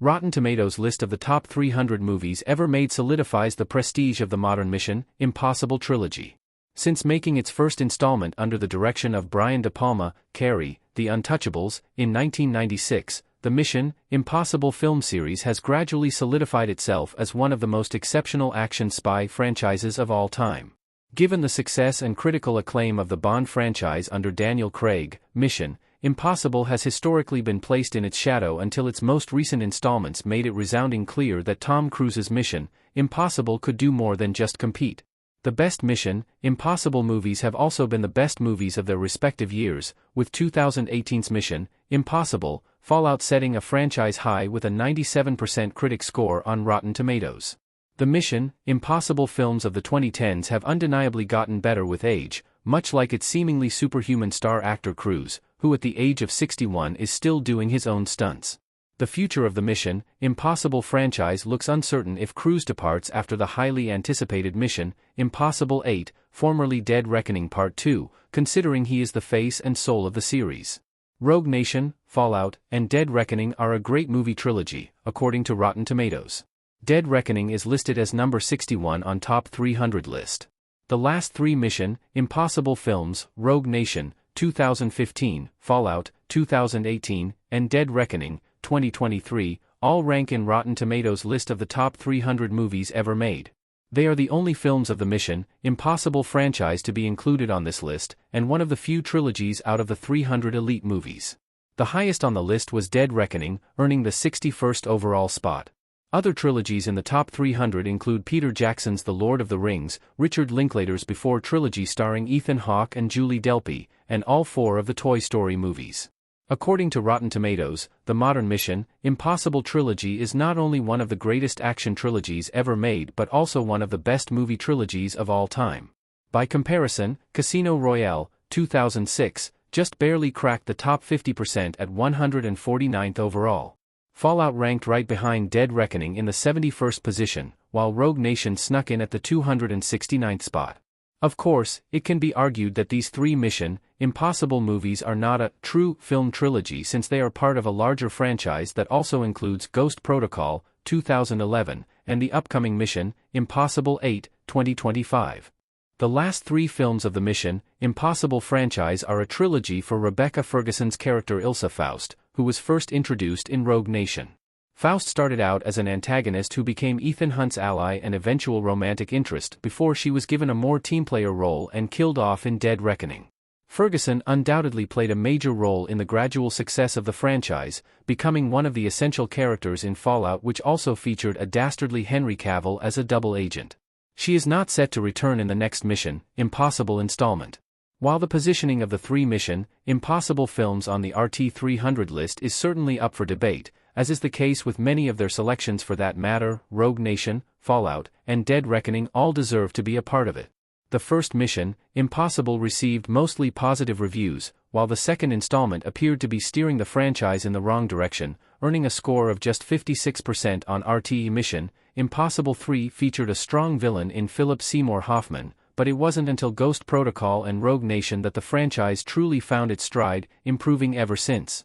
Rotten Tomatoes' list of the top 300 movies ever made solidifies the prestige of the modern Mission Impossible trilogy. Since making its first installment under the direction of Brian De Palma, Carrie, The Untouchables, in 1996, the Mission Impossible film series has gradually solidified itself as one of the most exceptional action spy franchises of all time. Given the success and critical acclaim of the Bond franchise under Daniel Craig, Mission Impossible has historically been placed in its shadow until its most recent installments made it resounding clear that Tom Cruise's Mission Impossible could do more than just compete. The best Mission Impossible movies have also been the best movies of their respective years, with 2018's Mission Impossible Fallout setting a franchise high with a 97% critic score on Rotten Tomatoes. The Mission Impossible films of the 2010s have undeniably gotten better with age, much like its seemingly superhuman star actor Cruise, who at the age of 61 is still doing his own stunts. The future of the Mission Impossible franchise looks uncertain if Cruise departs after the highly anticipated Mission Impossible 8, formerly Dead Reckoning Part 2, considering he is the face and soul of the series. Rogue Nation, Fallout, and Dead Reckoning are a great movie trilogy, according to Rotten Tomatoes. Dead Reckoning is listed as number 61 on Top 300 list. The last three Mission Impossible films, Rogue Nation, 2015, Fallout, 2018, and Dead Reckoning, 2023, all rank in Rotten Tomatoes' list of the top 300 movies ever made. They are the only films of the Mission Impossible franchise to be included on this list, and one of the few trilogies out of the 300 elite movies. The highest on the list was Dead Reckoning, earning the 61st overall spot. Other trilogies in the top 300 include Peter Jackson's The Lord of the Rings, Richard Linklater's Before trilogy starring Ethan Hawke and Julie Delpy, and all four of the Toy Story movies. According to Rotten Tomatoes, the modern Mission Impossible trilogy is not only one of the greatest action trilogies ever made but also one of the best movie trilogies of all time. By comparison, Casino Royale, 2006, just barely cracked the top 50% at 149th overall. Fallout ranked right behind Dead Reckoning in the 71st position, while Rogue Nation snuck in at the 269th spot. Of course, it can be argued that these three Mission Impossible movies are not a true film trilogy since they are part of a larger franchise that also includes Ghost Protocol, 2011, and the upcoming Mission Impossible 8, 2025. The last three films of the Mission Impossible franchise are a trilogy for Rebecca Ferguson's character Ilsa Faust, who was first introduced in Rogue Nation. Faust started out as an antagonist who became Ethan Hunt's ally and eventual romantic interest before she was given a more team-player role and killed off in Dead Reckoning. Ferguson undoubtedly played a major role in the gradual success of the franchise, becoming one of the essential characters in Fallout, which also featured a dastardly Henry Cavill as a double agent. She is not set to return in the next Mission Impossible installment. While the positioning of the three Mission Impossible films on the RT300 list is certainly up for debate, as is the case with many of their selections for that matter, Rogue Nation, Fallout, and Dead Reckoning all deserve to be a part of it. The first Mission Impossible received mostly positive reviews, while the second installment appeared to be steering the franchise in the wrong direction, earning a score of just 56% on RT. Mission Impossible 3 featured a strong villain in Philip Seymour Hoffman, but it wasn't until Ghost Protocol and Rogue Nation that the franchise truly found its stride, improving ever since.